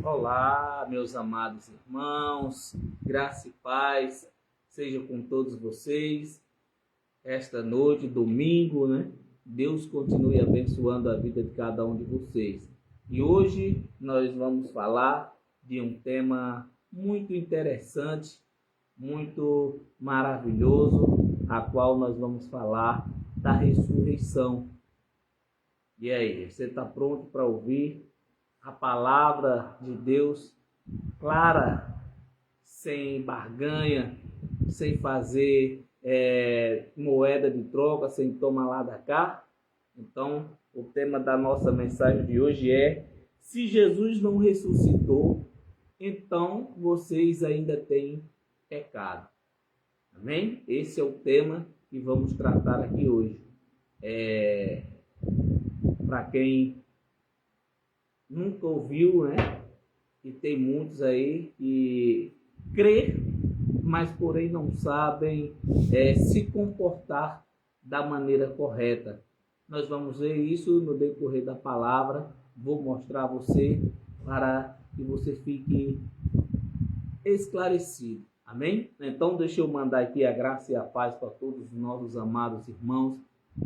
Olá, meus amados irmãos, graça e paz seja com todos vocês. Esta noite, domingo, Deus continue abençoando a vida de cada um de vocês. E hoje nós vamos falar de um tema muito interessante, muito maravilhoso, a qual nós vamos falar da ressurreição. E aí, você está pronto para ouvir a palavra de Deus clara, sem barganha, sem fazer moeda de troca, sem tomar lá da cá? Então, o tema da nossa mensagem de hoje é: se Jesus não ressuscitou, então vocês ainda têm pecado. Amém? Esse é o tema que vamos tratar aqui hoje. Para quem nunca ouviu, E tem muitos aí que crê, mas porém não sabem se comportar da maneira correta. Nós vamos ver isso no decorrer da palavra. Vou mostrar a você para que você fique esclarecido. Amém? Então deixa eu mandar aqui a graça e a paz para todos os nossos amados irmãos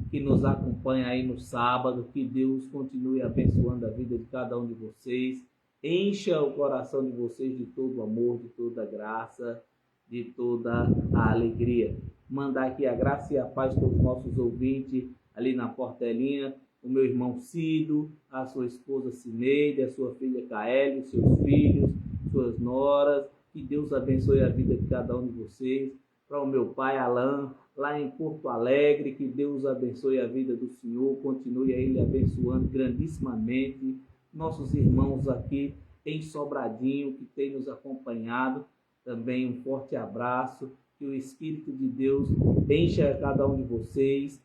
que nos acompanha aí no sábado. Que Deus continue abençoando a vida de cada um de vocês, encha o coração de vocês de todo o amor, de toda a graça, de toda a alegria. Mandar aqui a graça e a paz para os nossos ouvintes ali na portelinha, o meu irmão Cido, a sua esposa Cineide, a sua filha Kaeli, seus filhos, suas noras. Que Deus abençoe a vida de cada um de vocês. Para o meu pai Alain, lá em Porto Alegre, que Deus abençoe a vida do Senhor, continue a Ele abençoando grandissimamente. Nossos irmãos aqui em Sobradinho, que tem nos acompanhado, também um forte abraço, que o Espírito de Deus encha cada um de vocês,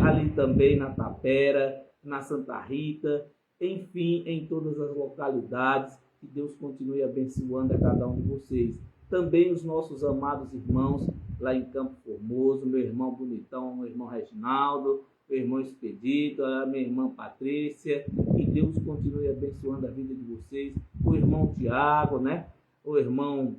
ali também na Tapera, na Santa Rita, enfim, em todas as localidades, que Deus continue abençoando a cada um de vocês. Também os nossos amados irmãos lá em Campo Formoso, meu irmão bonitão, meu irmão Reginaldo, meu irmão Expedito, a minha irmã Patrícia. Que Deus continue abençoando a vida de vocês. O irmão Tiago, O irmão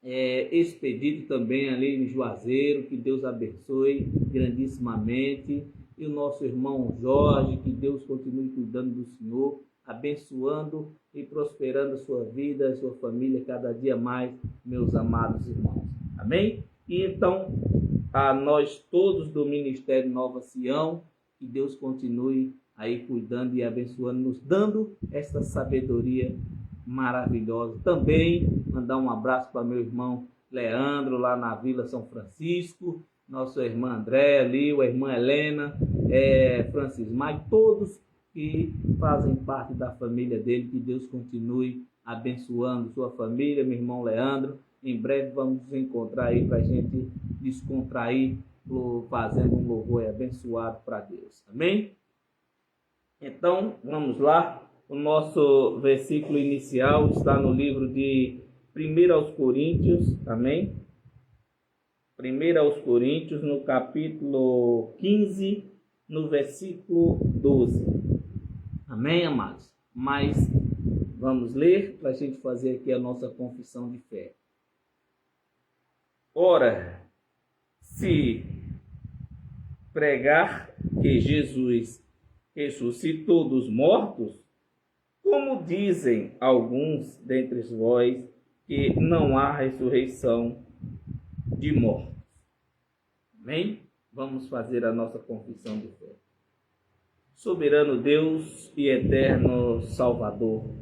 Expedito também ali em Juazeiro. Que Deus abençoe grandissimamente. E o nosso irmão Jorge, que Deus continue cuidando do Senhor, abençoando e prosperando a sua vida, a sua família cada dia mais, meus amados irmãos. Amém? E então, a nós todos do Ministério Nova Sião, que Deus continue aí cuidando e abençoando, nos dando esta sabedoria maravilhosa. Também mandar um abraço para meu irmão Leandro, lá na Vila São Francisco, nossa irmã André ali, a irmã Helena, Francis Mike, todos que fazem parte da família dele. Que Deus continue abençoando sua família, meu irmão Leandro. Em breve vamos nos encontrar aí para a gente descontrair, fazendo um louvor abençoado para Deus. Amém? Então, vamos lá. O nosso versículo inicial está no livro de 1 aos Coríntios. Amém? 1 aos Coríntios, no capítulo 15, no versículo 12. Amém, amados? Mas vamos ler para a gente fazer aqui a nossa confissão de fé. Ora, se pregar que Jesus ressuscitou dos mortos, como dizem alguns dentre vós que não há ressurreição de mortos? Amém? Vamos fazer a nossa confissão de fé. Soberano Deus e eterno Salvador,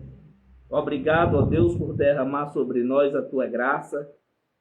obrigado, ó Deus, por derramar sobre nós a tua graça,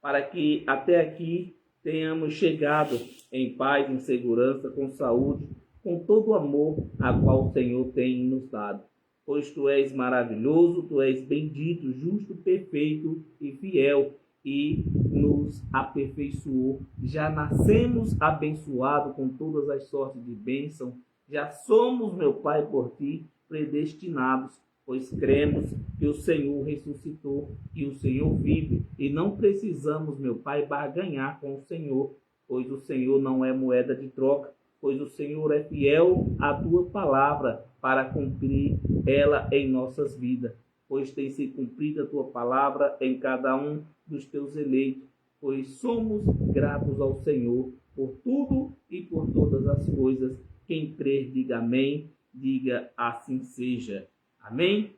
para que até aqui tenhamos chegado em paz, em segurança, com saúde, com todo o amor a qual o Senhor tem nos dado. Pois tu és maravilhoso, tu és bendito, justo, perfeito e fiel, e nos aperfeiçoou. Já nascemos abençoados com todas as sortes de bênção. Já somos, meu Pai, por ti predestinados, pois cremos que o Senhor ressuscitou e o Senhor vive, e não precisamos, meu Pai, barganhar com o Senhor, pois o Senhor não é moeda de troca, pois o Senhor é fiel à tua palavra para cumprir ela em nossas vidas. pois tem se cumprida a tua palavra em cada um dos teus eleitos, pois somos gratos ao Senhor por tudo e por todas as coisas. Quem crer, diga amém, diga assim seja. Amém?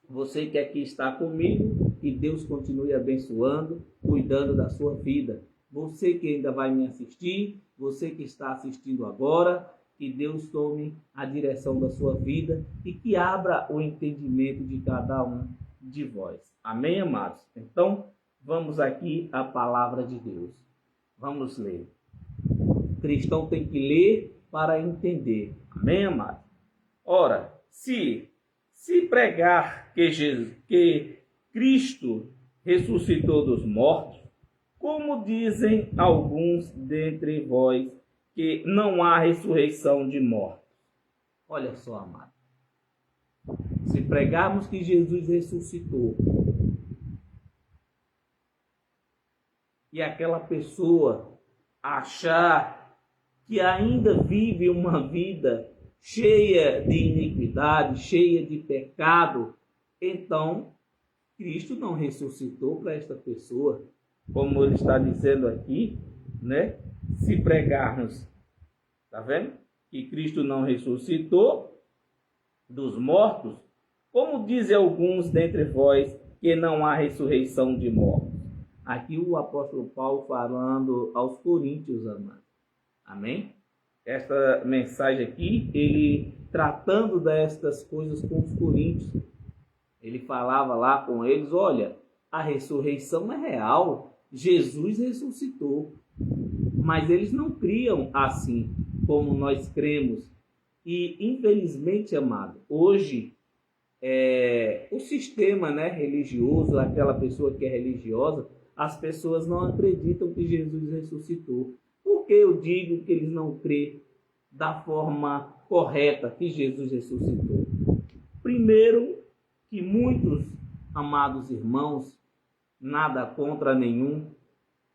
Você que aqui está comigo, que Deus continue abençoando, cuidando da sua vida. Você que ainda vai me assistir, você que está assistindo agora, que Deus tome a direção da sua vida e que abra o entendimento de cada um de vós. Amém, amados? Então, vamos aqui à palavra de Deus. Vamos ler. O cristão tem que ler para entender. Amém, amados? Ora, se pregar que Cristo ressuscitou dos mortos, como dizem alguns dentre vós que não há ressurreição de mortos. Olha só, amado. Se pregarmos que Jesus ressuscitou e aquela pessoa achar que ainda vive uma vida cheia de iniquidade, cheia de pecado, então Cristo não ressuscitou para esta pessoa. Como ele está dizendo aqui, né? Se pregarmos, tá vendo? Que Cristo não ressuscitou dos mortos, como dizem alguns dentre vós que não há ressurreição de mortos. Aqui o apóstolo Paulo falando aos coríntios, amados. Amém? Esta mensagem aqui, ele tratando destas coisas com os coríntios, ele falava lá com eles, olha, a ressurreição é real, Jesus ressuscitou. Mas eles não criam assim como nós cremos. E, infelizmente, amado, hoje, o sistema, né, religioso, aquela pessoa que é religiosa, as pessoas não acreditam que Jesus ressuscitou. Por que eu digo que eles não crêem da forma correta que Jesus ressuscitou? Primeiro, que muitos, amados irmãos, nada contra nenhum,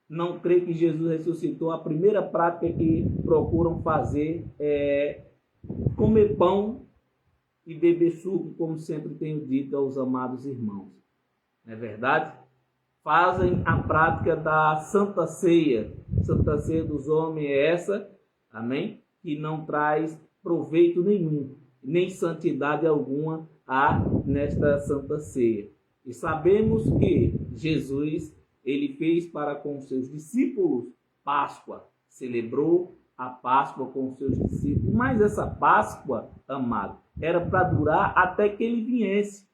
não crê que Jesus ressuscitou. A primeira prática que procuram fazer é comer pão e beber suco, como sempre tenho dito aos amados irmãos. Não é verdade? Fazem a prática da Santa Ceia. Santa Ceia dos homens é essa, amém? Que não traz proveito nenhum, nem santidade alguma há nesta Santa Ceia. E sabemos que Jesus, ele fez para com os seus discípulos Páscoa, celebrou a Páscoa com os seus discípulos, mas essa Páscoa, amado, era para durar até que ele viesse.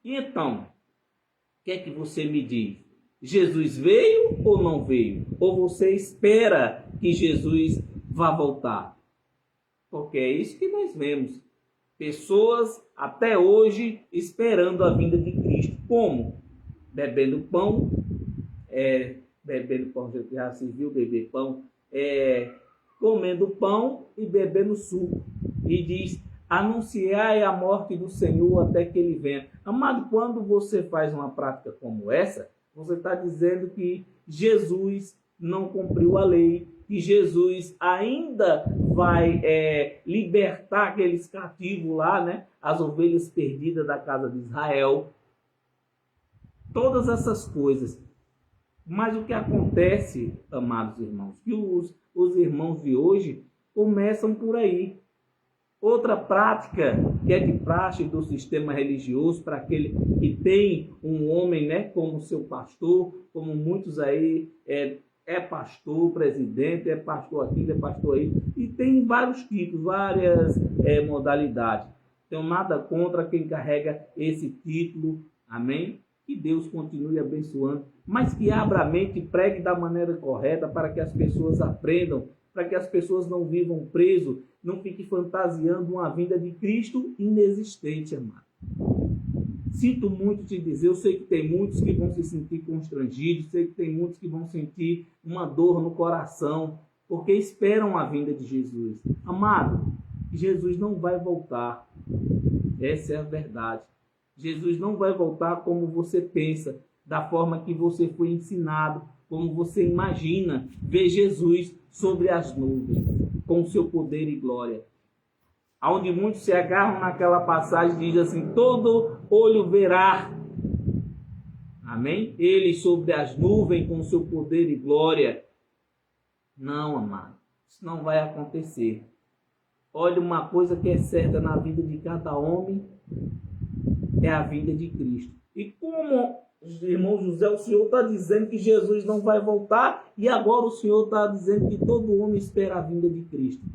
E então, o que é que você me diz? Jesus veio ou não veio? Ou você espera que Jesus vá voltar? Porque é isso que nós vemos. Pessoas até hoje esperando a vinda de Cristo. Como? Bebendo pão, já se viu beber pão, comendo pão e bebendo suco. E diz, anunciai a morte do Senhor até que ele venha. Amado, quando você faz uma prática como essa, você está dizendo que Jesus não cumpriu a lei, que Jesus ainda vai libertar aqueles cativos lá, né? As ovelhas perdidas da casa de Israel. Todas essas coisas. Mas o que acontece, amados irmãos, que os irmãos de hoje começam por aí. Outra prática que é de praxe do sistema religioso, para aquele que tem um homem, né, como seu pastor, como muitos aí, é pastor, presidente, é pastor aqui, é pastor aí, e tem vários tipos, várias modalidades. Tenho nada contra quem carrega esse título, amém? Que Deus continue abençoando, mas que abra a mente e pregue da maneira correta para que as pessoas aprendam, para que as pessoas não vivam presos, não fiquem fantasiando uma vinda de Cristo inexistente, amado. Sinto muito te dizer, eu sei que tem muitos que vão se sentir constrangidos, sei que tem muitos que vão sentir uma dor no coração, porque esperam a vinda de Jesus. Amado, Jesus não vai voltar. Essa é a verdade. Jesus não vai voltar como você pensa, da forma que você foi ensinado, como você imagina ver Jesus sobre as nuvens, com seu poder e glória. Onde muitos se agarram naquela passagem, diz assim, todo olho verá. Amém? Ele sobre as nuvens com seu poder e glória. Não, amado. Isso não vai acontecer. Olha, uma coisa que é certa na vida de cada homem é a vinda de Cristo. E como, irmão José, o Senhor está dizendo que Jesus não vai voltar e agora o Senhor está dizendo que todo homem espera a vinda de Cristo.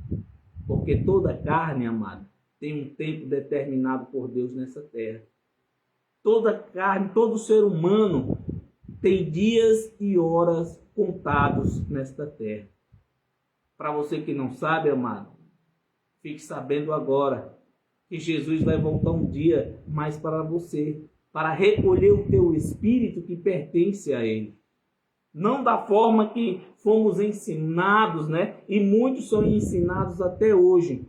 Porque toda carne, amado, tem um tempo determinado por Deus nessa terra. Toda carne, todo ser humano tem dias e horas contados nesta terra. Para você que não sabe, amado, fique sabendo agora que Jesus vai voltar um dia mais para você, para recolher o teu espírito que pertence a Ele. Não da forma que fomos ensinados, né? E muitos são ensinados até hoje.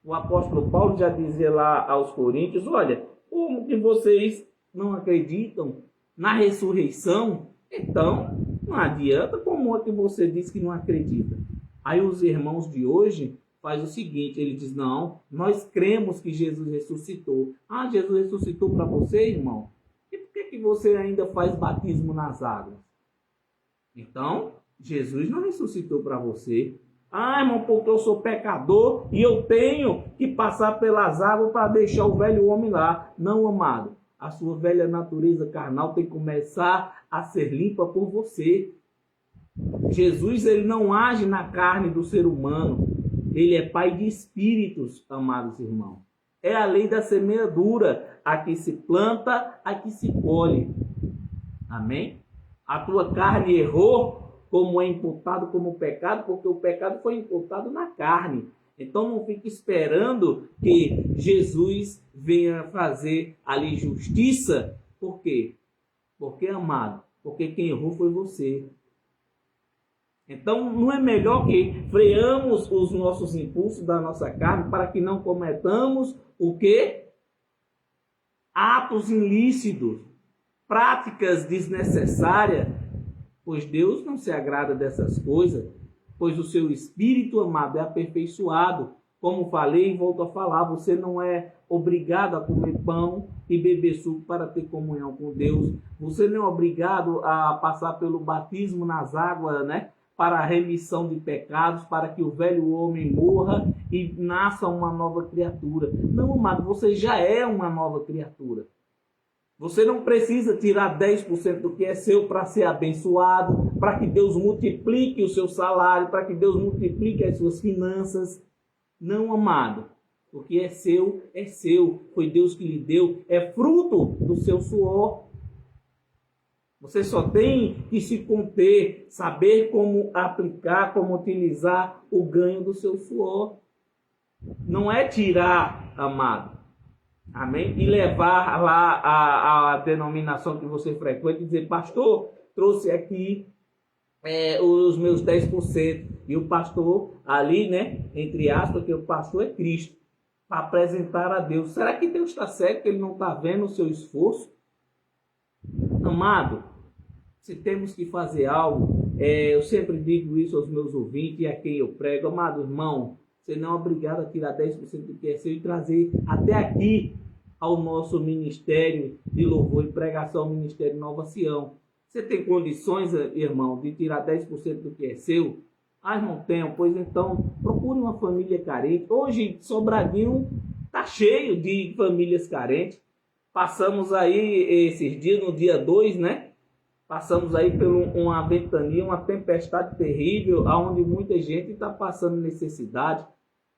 O apóstolo Paulo já dizia lá aos Coríntios, olha, como que vocês não acreditam na ressurreição? Então, não adianta, como é que você diz que não acredita? Aí os irmãos de hoje faz o seguinte, ele diz, não, nós cremos que Jesus ressuscitou. Ah, Jesus ressuscitou para você, irmão? E por que você ainda faz batismo nas águas? Então, Jesus não ressuscitou para você. Ah, irmão, porque eu sou pecador e eu tenho que passar pelas águas para deixar o velho homem lá. Não, amado. A sua velha natureza carnal tem que começar a ser limpa por você. Jesus, ele não age na carne do ser humano. Ele é pai de espíritos, amados irmãos. É a lei da semeadura. Aqui se planta, aqui se colhe. Amém? A tua carne errou, como é imputado como pecado, porque o pecado foi imputado na carne. Então não fique esperando que Jesus venha fazer ali justiça. Por quê? Porque, amado, porque quem errou foi você. Então não é melhor que freamos os nossos impulsos da nossa carne para que não cometamos o quê? Atos ilícitos, práticas desnecessárias, pois Deus não se agrada dessas coisas, pois o seu espírito, amado, é aperfeiçoado. Como falei e volto a falar, você não é obrigado a comer pão e beber suco para ter comunhão com Deus. Você não é obrigado a passar pelo batismo nas águas, né? Para a remissão de pecados, para que o velho homem morra e nasça uma nova criatura. Não, amado, você já é uma nova criatura. Você não precisa tirar 10% do que é seu para ser abençoado, para que Deus multiplique o seu salário, para que Deus multiplique as suas finanças. Não, amado. O que é seu, foi Deus que lhe deu, é fruto do seu suor. Você só tem que se conter, saber como aplicar, como utilizar o ganho do seu suor. Não é tirar, amado. Amém? E levar lá a denominação que você frequenta e dizer, pastor, trouxe aqui os meus 10%. E o pastor ali, né, entre aspas, que o pastor é Cristo, para apresentar a Deus. Será que Deus está certo, que ele não está vendo o seu esforço? Amado, se temos que fazer algo, eu sempre digo isso aos meus ouvintes e a quem eu prego, amado irmão, você não é obrigado a tirar 10% do que é seu e trazer até aqui ao nosso ministério de louvor e pregação, ao Ministério Nova Sião. Você tem condições, irmão, de tirar 10% do que é seu? Ah, não tenho, pois então procure uma família carente. Hoje Sobradinho está cheio de famílias carentes. Passamos aí esses dias, no dia 2, né? Passamos aí por uma ventania, uma tempestade terrível, onde muita gente está passando necessidade.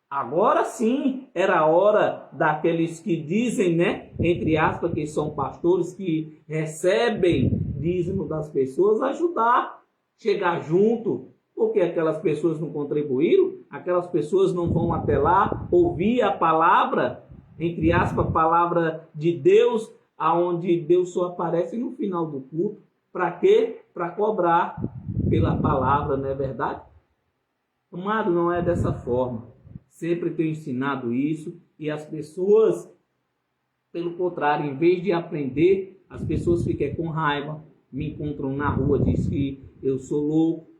Agora sim, era a hora daqueles que dizem, né, entre aspas, que são pastores, que recebem dízimo das pessoas, ajudar, chegar junto, porque aquelas pessoas não contribuíram, aquelas pessoas não vão até lá ouvir a palavra, entre aspas, a palavra de Deus, aonde Deus só aparece no final do culto. Para quê? Para cobrar pela palavra, não é verdade? Amado, não é dessa forma. Sempre tenho ensinado isso e as pessoas, pelo contrário, em vez de aprender, as pessoas ficam com raiva, me encontram na rua, dizem que eu sou louco,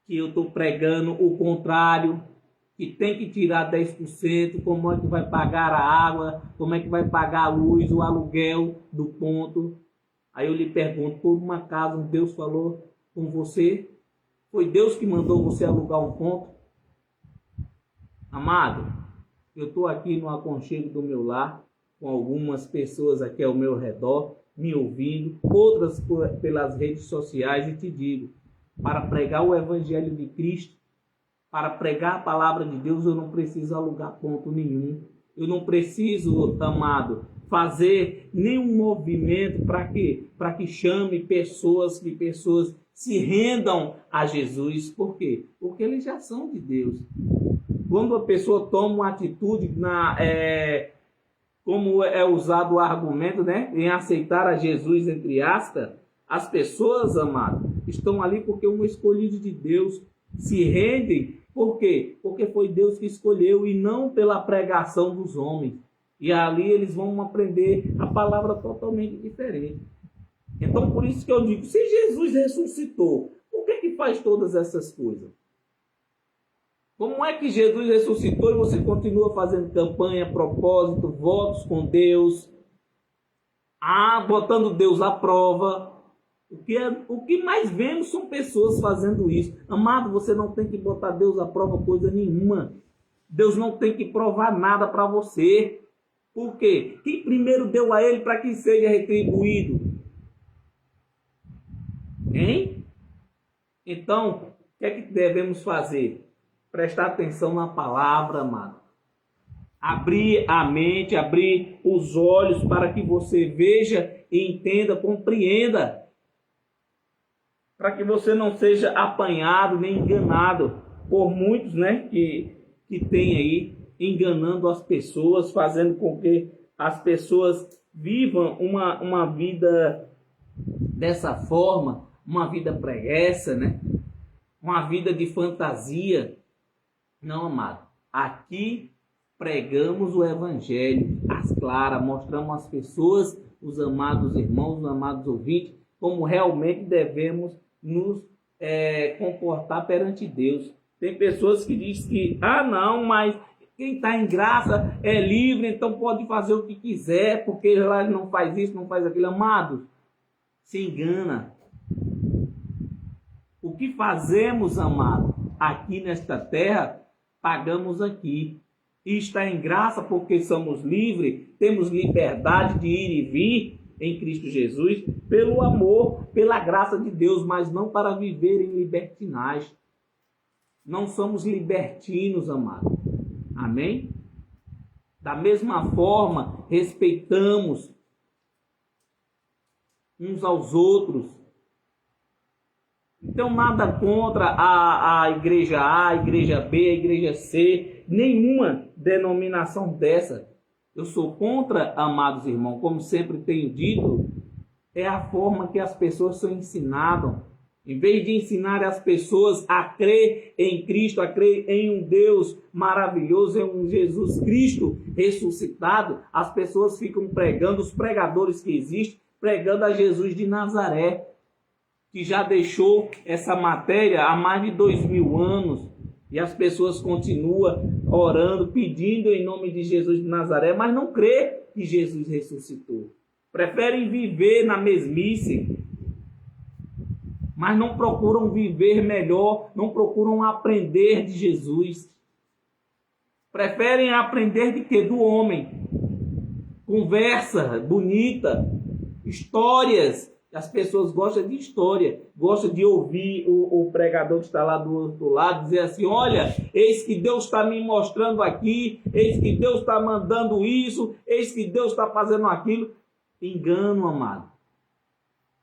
que eu estou pregando o contrário. que tem que tirar 10%, como é que vai pagar a água, como é que vai pagar a luz, o aluguel do ponto. Aí eu lhe pergunto, por um acaso Deus falou com você? Foi Deus que mandou você alugar um ponto? Amado, eu estou aqui no aconchego do meu lar, com algumas pessoas aqui ao meu redor, me ouvindo, outras pelas redes sociais, e te digo, para pregar o Evangelho de Cristo, para pregar a palavra de Deus, eu não preciso alugar ponto nenhum. Eu não preciso, amado, fazer nenhum movimento para quê? Para que chame pessoas, que pessoas se rendam a Jesus. Por quê? Porque eles já são de Deus. Quando a pessoa toma uma atitude, como é usado o argumento, né, em aceitar a Jesus, entre aspas, as pessoas, amado, estão ali porque um escolhido de Deus, se rendem. Por quê? Porque foi Deus que escolheu e não pela pregação dos homens. E ali eles vão aprender a palavra totalmente diferente. Então, por isso que eu digo, se Jesus ressuscitou, por que faz todas essas coisas? Como é que Jesus ressuscitou e você continua fazendo campanha, propósito, votos com Deus, botando Deus à prova? O que mais vemos são pessoas fazendo isso. Amado, você não tem que botar Deus à prova coisa nenhuma. Deus não tem que provar nada para você. Por quê? Quem primeiro deu a ele para que seja retribuído? Hein? Então, o que é que devemos fazer? Prestar atenção na palavra, amado. Abrir a mente, abrir os olhos para que você veja, entenda, compreenda. Para que você não seja apanhado nem enganado por muitos, né, que tem aí, enganando as pessoas, fazendo com que as pessoas vivam uma vida dessa forma, uma vida preguiça, né, uma vida de fantasia. Não, amado, aqui pregamos o Evangelho às claras, mostramos às pessoas, os amados irmãos, os amados ouvintes, como realmente devemos nos comportar perante Deus. Tem pessoas que dizem que, não, mas quem está em graça é livre, então pode fazer o que quiser, porque lá não faz isso, não faz aquilo. Amados, se engana. O que fazemos, amado, aqui nesta terra, pagamos aqui. E está em graça porque somos livres, temos liberdade de ir e vir em Cristo Jesus, pelo amor, pela graça de Deus, mas não para viver em libertinagem. Não somos libertinos, amado. Amém? Da mesma forma, respeitamos uns aos outros. Então, nada contra a igreja A, a igreja B, a igreja C, nenhuma denominação dessa. Eu sou contra, amados irmãos, como sempre tenho dito, é a forma que as pessoas são ensinadas. Em vez de ensinar as pessoas a crer em Cristo, a crer em um Deus maravilhoso, em um Jesus Cristo ressuscitado, as pessoas ficam pregando, os pregadores que existem, pregando a Jesus de Nazaré, que já deixou essa matéria há mais de 2000 anos. E as pessoas continuam orando, pedindo em nome de Jesus de Nazaré, mas não crê que Jesus ressuscitou. Preferem viver na mesmice, mas não procuram viver melhor, não procuram aprender de Jesus. Preferem aprender de quê? Do homem. Conversa bonita, histórias. As pessoas gostam de história, gostam de ouvir o pregador que está lá do outro lado dizer assim: olha, eis que Deus está me mostrando aqui, eis que Deus está mandando isso, eis que Deus está fazendo aquilo. Engano, amado.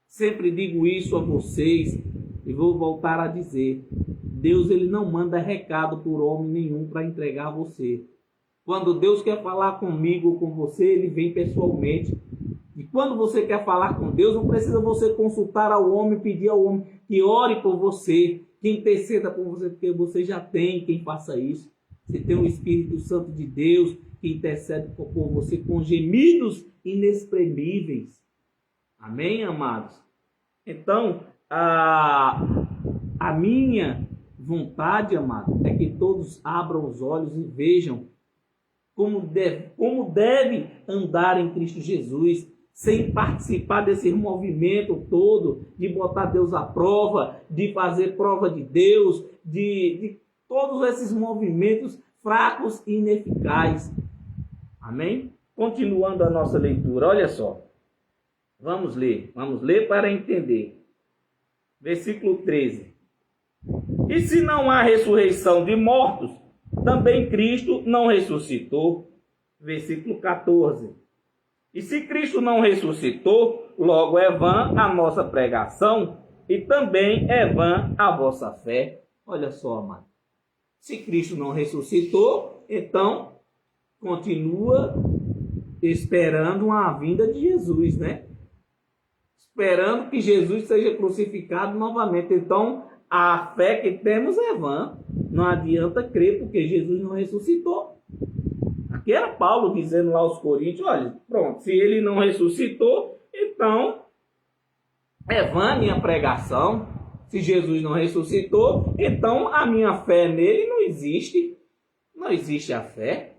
Sempre digo isso a vocês e vou voltar a dizer: Deus, ele não manda recado por homem nenhum para entregar a você. Quando Deus quer falar comigo ou com você, ele vem pessoalmente. E quando você quer falar com Deus, não precisa você consultar ao homem, pedir ao homem que ore por você, que interceda por você, porque você já tem quem faça isso. Você tem o Espírito Santo de Deus que intercede por você com gemidos inexprimíveis. Amém, amados? Então, a minha vontade, amado, é que todos abram os olhos e vejam como deve andar em Cristo Jesus, sem participar desse movimento todo, de botar Deus à prova, de fazer prova de Deus, de todos esses movimentos fracos e ineficazes. Amém? Continuando a nossa leitura, olha só. Vamos ler para entender. Versículo 13. E se não há ressurreição de mortos, também Cristo não ressuscitou. Versículo 14. E se Cristo não ressuscitou, logo é vã a nossa pregação e também é vã a vossa fé. Olha só, amado. Se Cristo não ressuscitou, então continua esperando a vinda de Jesus, né? Esperando que Jesus seja crucificado novamente. Então, a fé que temos é vã. Não adianta crer porque Jesus não ressuscitou. Aqui era Paulo dizendo lá aos Coríntios, olha, pronto, se ele não ressuscitou, então é vã a minha pregação. Se Jesus não ressuscitou, então a minha fé nele não existe. Não existe a fé.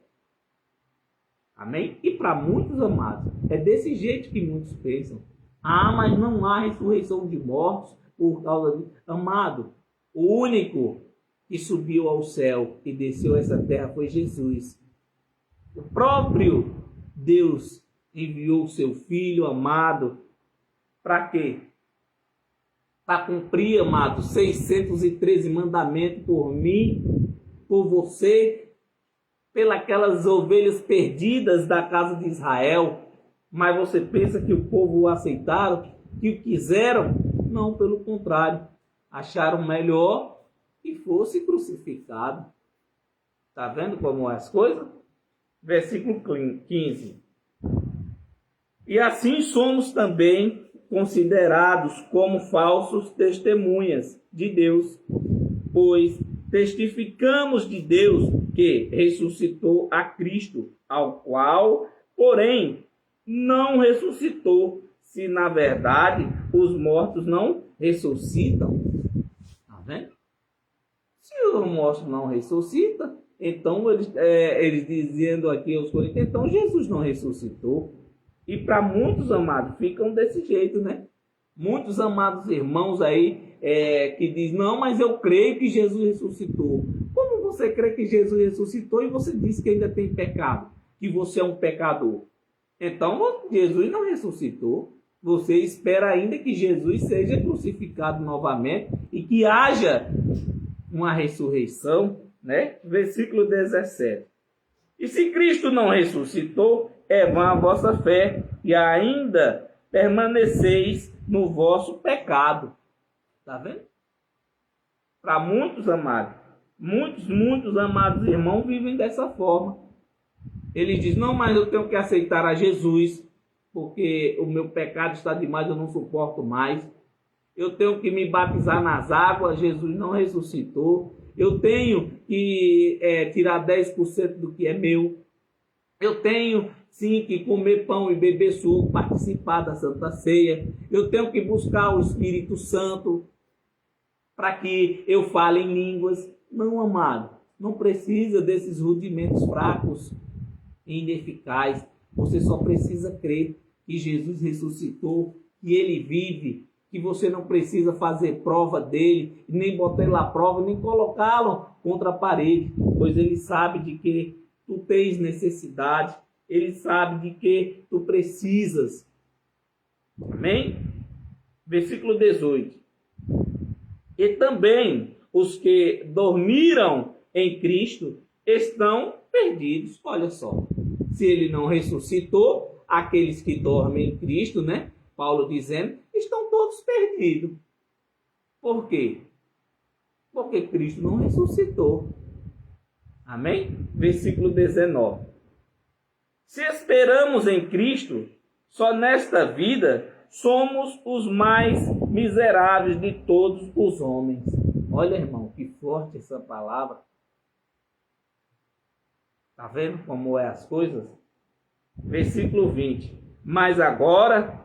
Amém? E para muitos, amados, é desse jeito que muitos pensam. Ah, mas não há ressurreição de mortos por causa de... Amado, o único que subiu ao céu e desceu a essa terra foi Jesus. O próprio Deus enviou o seu Filho amado para quê? Para cumprir, amado, 613 mandamentos por mim, por você, pelas ovelhas perdidas da casa de Israel. Mas você pensa que o povo o aceitaram, que o quiseram? Não, pelo contrário. Acharam melhor que fosse crucificado. Está vendo como é as coisas? Versículo 15. E assim somos também considerados como falsos testemunhas de Deus, pois testificamos de Deus que ressuscitou a Cristo, ao qual, porém, não ressuscitou, se na verdade os mortos não ressuscitam. Está vendo? Se os mortos não ressuscitam, então eles dizendo aqui aos Coríntios, então Jesus não ressuscitou. E para muitos, amados, ficam desse jeito, né? Muitos amados irmãos aí que dizem, não, mas eu creio que Jesus ressuscitou. Como você crê que Jesus ressuscitou e você diz que ainda tem pecado? Que você é um pecador? Então, Jesus não ressuscitou. Você espera ainda que Jesus seja crucificado novamente e que haja uma ressurreição, né? Versículo 17. E se Cristo não ressuscitou, é vã a vossa fé e ainda permaneceis no vosso pecado. Está vendo? Para muitos, amados, muitos amados irmãos vivem dessa forma. Ele diz, não, mas eu tenho que aceitar a Jesus, porque o meu pecado está demais, eu não suporto mais. Eu tenho que me batizar nas águas, Jesus não ressuscitou. Eu tenho que tirar 10% do que é meu. Eu tenho, sim, que comer pão e beber suco, participar da Santa Ceia. Eu tenho que buscar o Espírito Santo para que eu fale em línguas. Não, amado, não precisa desses rudimentos fracos e ineficazes. Você só precisa crer que Jesus ressuscitou, que ele vive, que você não precisa fazer prova dele, nem botar ele à prova, nem colocá-lo contra a parede, pois ele sabe de que tu tens necessidade, ele sabe de que tu precisas. Amém? Versículo 18. E também os que dormiram em Cristo estão perdidos. Olha só, se ele não ressuscitou, aqueles que dormem em Cristo, né? Paulo dizendo, estão todos perdidos. Por quê? Porque Cristo não ressuscitou. Amém? Versículo 19. Se esperamos em Cristo, só nesta vida somos os mais miseráveis de todos os homens. Olha, irmão, que forte essa palavra. Está vendo como é as coisas? Versículo 20. Mas agora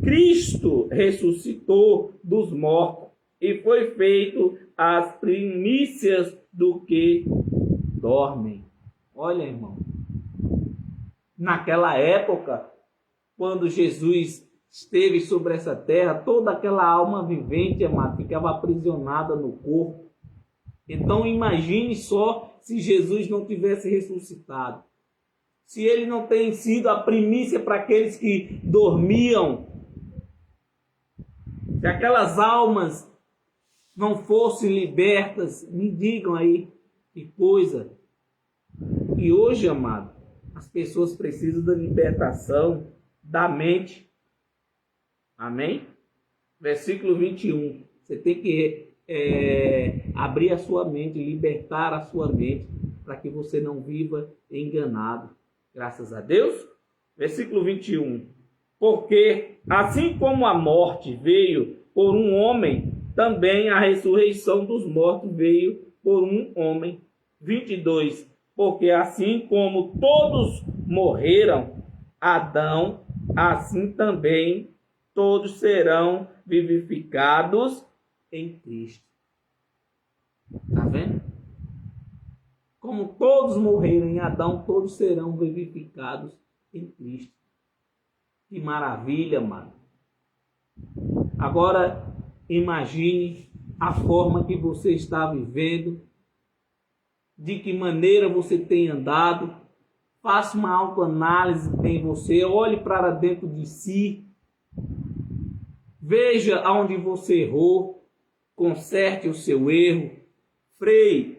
Cristo ressuscitou dos mortos e foi feito as primícias do que dormem. Olha, irmão, naquela época, quando Jesus esteve sobre essa terra, toda aquela alma vivente, amado, ficava aprisionada no corpo. Então imagine só se Jesus não tivesse ressuscitado. Se ele não tem sido a primícia para aqueles que dormiam. Se aquelas almas não fossem libertas, me digam aí que coisa. E hoje, amado, as pessoas precisam da libertação da mente. Amém? Versículo 21. Você tem que abrir a sua mente, libertar a sua mente, para que você não viva enganado. Graças a Deus. Versículo 21. Porque assim como a morte veio por um homem, também a ressurreição dos mortos veio por um homem. 22. Porque assim como todos morreram, Adão, assim também todos serão vivificados em Cristo. Está vendo? Como todos morreram em Adão, todos serão vivificados em Cristo. Que maravilha, mano. Agora, imagine a forma que você está vivendo, de que maneira você tem andado. Faça uma autoanálise em você, olhe para dentro de si, veja aonde você errou, conserte o seu erro, freie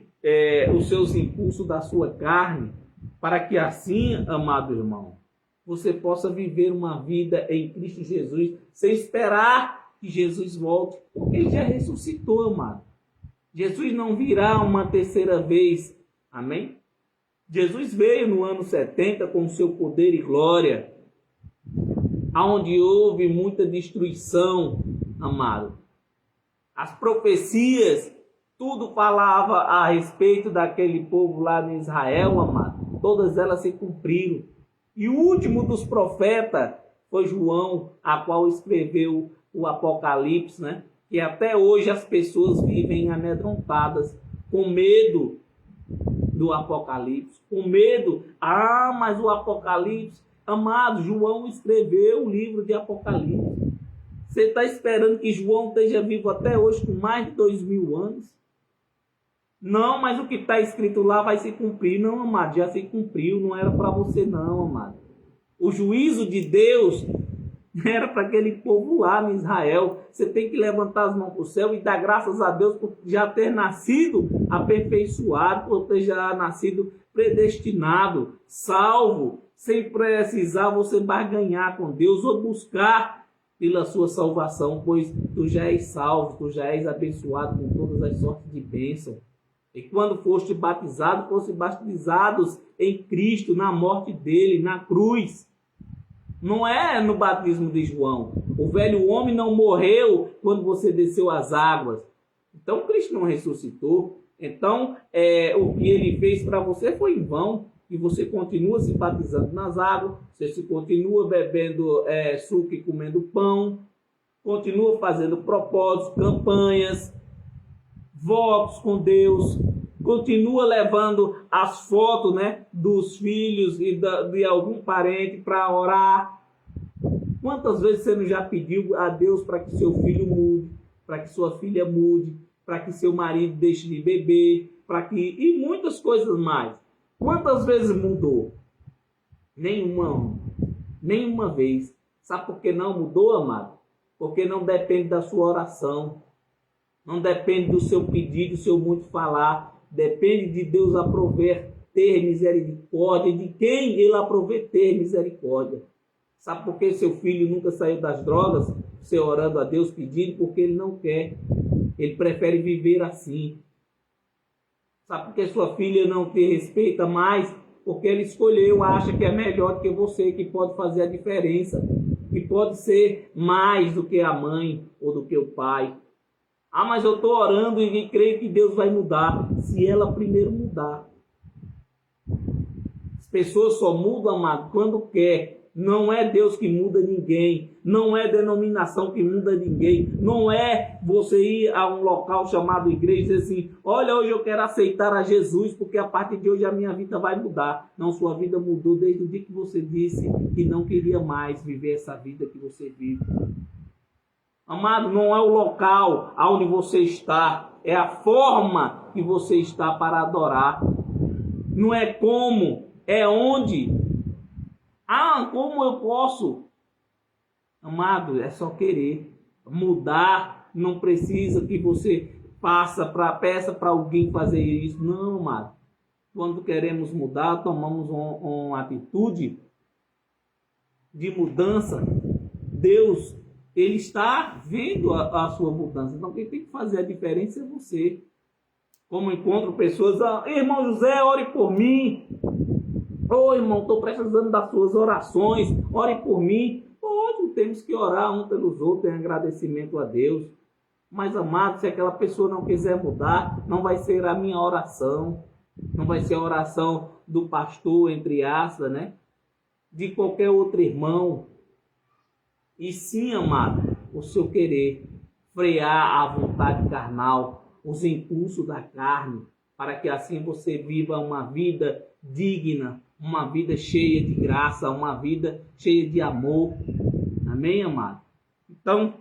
os seus impulsos da sua carne, para que assim, amado irmão, você possa viver uma vida em Cristo Jesus, sem esperar que Jesus volte, porque ele já ressuscitou, amado. Jesus não virá uma terceira vez, amém? Jesus veio no ano 70 com seu poder e glória, onde houve muita destruição, amado. As profecias, tudo falava a respeito daquele povo lá em Israel, amado. Todas elas se cumpriram. E o último dos profetas foi João, a qual escreveu o Apocalipse, né? E até hoje as pessoas vivem amedrontadas, com medo do Apocalipse, com medo. Ah, mas o Apocalipse, amado, João escreveu o livro de Apocalipse. Você está esperando que João esteja vivo até hoje, com mais de 2000 anos? Não, mas o que está escrito lá vai se cumprir. Não, amado, já se cumpriu, não era para você não, amado. O juízo de Deus era para aquele povo lá em Israel. Você tem que levantar as mãos para o céu e dar graças a Deus por já ter nascido aperfeiçoado, por ter já nascido predestinado, salvo, sem precisar você barganhar com Deus ou buscar pela sua salvação, pois tu já és salvo, tu já és abençoado com todas as sortes de bênção. E quando foste batizado, foste batizados em Cristo, na morte dele, na cruz. Não é no batismo de João. O velho homem não morreu quando você desceu as águas. Então Cristo não ressuscitou. Então o que ele fez para você foi em vão. E você continua se batizando nas águas. Você se continua bebendo suco e comendo pão. Continua fazendo propósitos, campanhas, votos com Deus, continua levando as fotos, né, dos filhos e de algum parente para orar. Quantas vezes você não já pediu a Deus para que seu filho mude, para que sua filha mude, para que seu marido deixe de beber, e muitas coisas mais. Quantas vezes mudou? Nenhuma vez. Sabe por que não mudou, amado? Porque não depende da sua oração. Não depende do seu pedido, do seu muito falar. Depende de Deus aprover ter misericórdia. De quem ele aprover ter misericórdia. Sabe por que seu filho nunca saiu das drogas? Você orando a Deus pedindo, porque ele não quer. Ele prefere viver assim. Sabe por que sua filha não te respeita mais? Porque ele escolheu, acha que é melhor do que você, que pode fazer a diferença. Que pode ser mais do que a mãe ou do que o pai. Ah, mas eu estou orando e creio que Deus vai mudar. Se ela primeiro mudar. As pessoas só mudam, amado, quando quer. Não é Deus que muda ninguém, não é denominação que muda ninguém, não é você ir a um local chamado igreja e dizer assim, olha, hoje eu quero aceitar a Jesus, porque a partir de hoje a minha vida vai mudar. Não, sua vida mudou desde o dia que você disse que não queria mais viver essa vida que você vive. Amado, não é o local onde você está, é a forma que você está para adorar. Não é como, é onde. Como eu posso? Amado, é só querer. Mudar não precisa que você peça para alguém fazer isso. Não, amado. Quando queremos mudar, tomamos uma atitude de mudança. Deus, Ele está vendo a sua mudança. Então, quem tem que fazer a diferença é você. Como encontro pessoas, irmão José, ore por mim. Ô irmão, estou precisando das suas orações, ore por mim. Hoje temos que orar um pelos outros em agradecimento a Deus. Mas, amado, se aquela pessoa não quiser mudar, não vai ser a minha oração. Não vai ser a oração do pastor, entre aspas, né? De qualquer outro irmão. E sim, amado, o seu querer frear a vontade carnal, os impulsos da carne, para que assim você viva uma vida digna, uma vida cheia de graça, uma vida cheia de amor. Amém, amado? Então,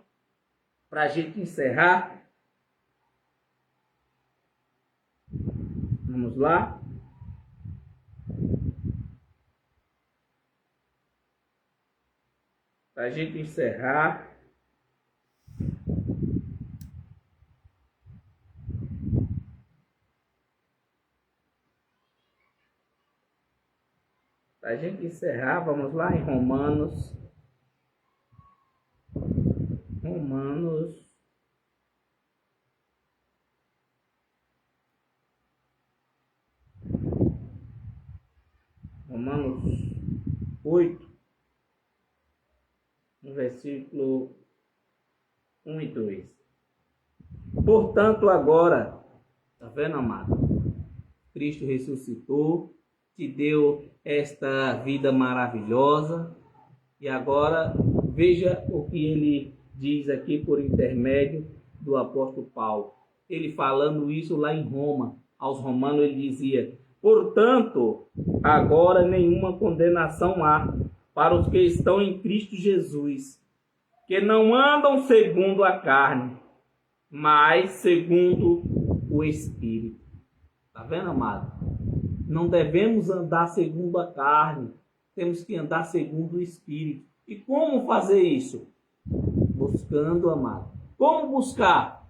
para a gente encerrar, vamos lá. Para a gente encerrar, vamos lá em Romanos 8, no versículo 1 e 2. Portanto, agora, tá vendo, amado? Cristo ressuscitou, te deu esta vida maravilhosa. E agora, veja o que ele diz aqui por intermédio do apóstolo Paulo. Ele falando isso lá em Roma, aos romanos ele dizia, portanto, agora nenhuma condenação há para os que estão em Cristo Jesus, que não andam segundo a carne, mas segundo o Espírito. Tá vendo, amado? Não devemos andar segundo a carne, temos que andar segundo o Espírito. E como fazer isso? Buscando, amado. Como buscar?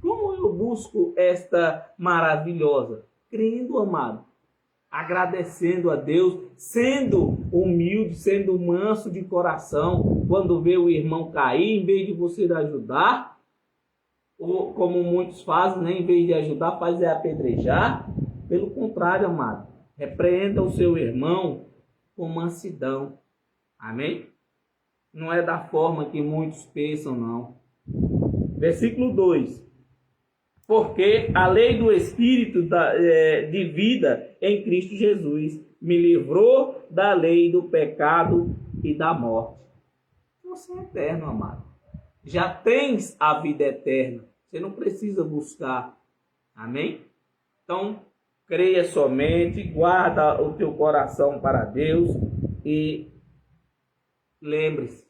Como eu busco esta maravilhosa? Crendo, amado. Agradecendo a Deus, sendo humilde, sendo manso de coração. Quando vê o irmão cair, em vez de você ajudar, ou como muitos fazem, né? Em vez de ajudar, faz apedrejar. Pelo contrário, amado, repreenda o seu irmão com mansidão. Amém? Não é da forma que muitos pensam, não. Versículo 2. Porque a lei do Espírito de vida em Cristo Jesus me livrou da lei do pecado e da morte. Você é eterno, amado. Já tens a vida eterna. Você não precisa buscar. Amém? Então, creia somente, guarda o teu coração para Deus e lembre-se,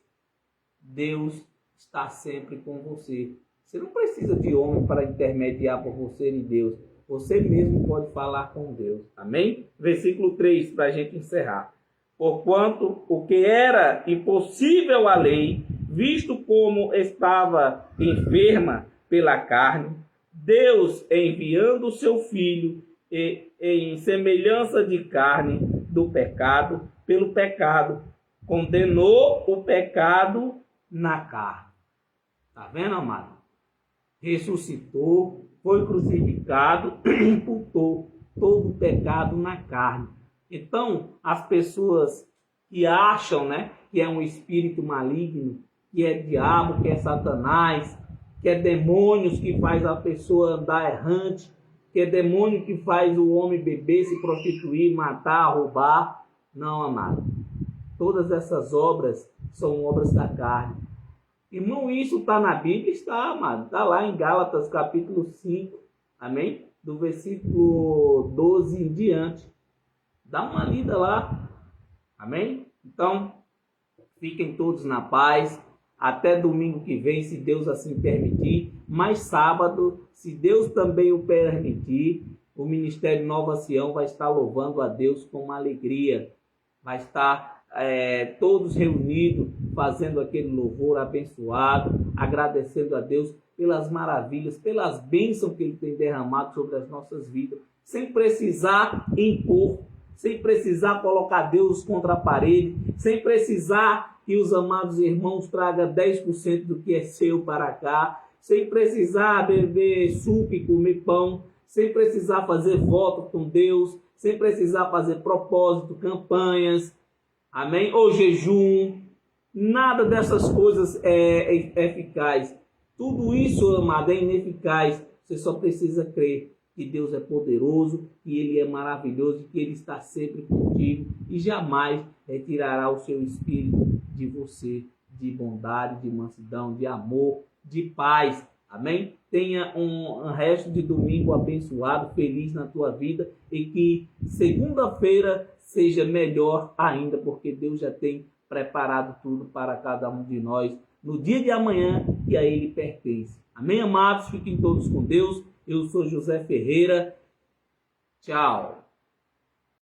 Deus está sempre com você. Você não precisa de homem para intermediar por você e Deus. Você mesmo pode falar com Deus. Amém? Versículo 3, para a gente encerrar. Porquanto o que era impossível à lei, visto como estava enferma pela carne, Deus, enviando o seu Filho em semelhança de carne do pecado, pelo pecado, condenou o pecado na carne. Tá vendo, amado? Ressuscitou, foi crucificado e imputou todo o pecado na carne. Então, as pessoas que acham, né, que é um espírito maligno, que é diabo, que é Satanás, que é demônios que faz a pessoa andar errante, que é demônio que faz o homem beber, se prostituir, matar, roubar. Não, amado. Todas essas obras são obras da carne. Irmão, isso está na Bíblia? Está, amado. Está lá em Gálatas capítulo 5, amém? Do versículo 12 em diante. Dá uma lida lá, amém? Então, fiquem todos na paz. Até domingo que vem, se Deus assim permitir. Mas sábado, se Deus também o permitir, o Ministério Nova Sião vai estar louvando a Deus com alegria. Vai estar todos reunidos, fazendo aquele louvor abençoado, agradecendo a Deus pelas maravilhas, pelas bênçãos que Ele tem derramado sobre as nossas vidas, sem precisar impor, sem precisar colocar Deus contra a parede, sem precisar que os amados irmãos tragam 10% do que é seu para cá, sem precisar beber suco e comer pão, sem precisar fazer voto com Deus, sem precisar fazer propósito, campanhas, amém? Ou jejum, nada dessas coisas é eficaz. Tudo isso, amado, é ineficaz. Você só precisa crer que Deus é poderoso, que Ele é maravilhoso, que Ele está sempre contigo e jamais retirará o seu espírito de você, de bondade, de mansidão, de amor, de paz. Amém? Tenha um resto de domingo abençoado, feliz na tua vida e que segunda-feira seja melhor ainda, porque Deus já tem preparado tudo para cada um de nós no dia de amanhã que a Ele pertence. Amém, amados? Fiquem todos com Deus. Eu sou José Ferreira. Tchau.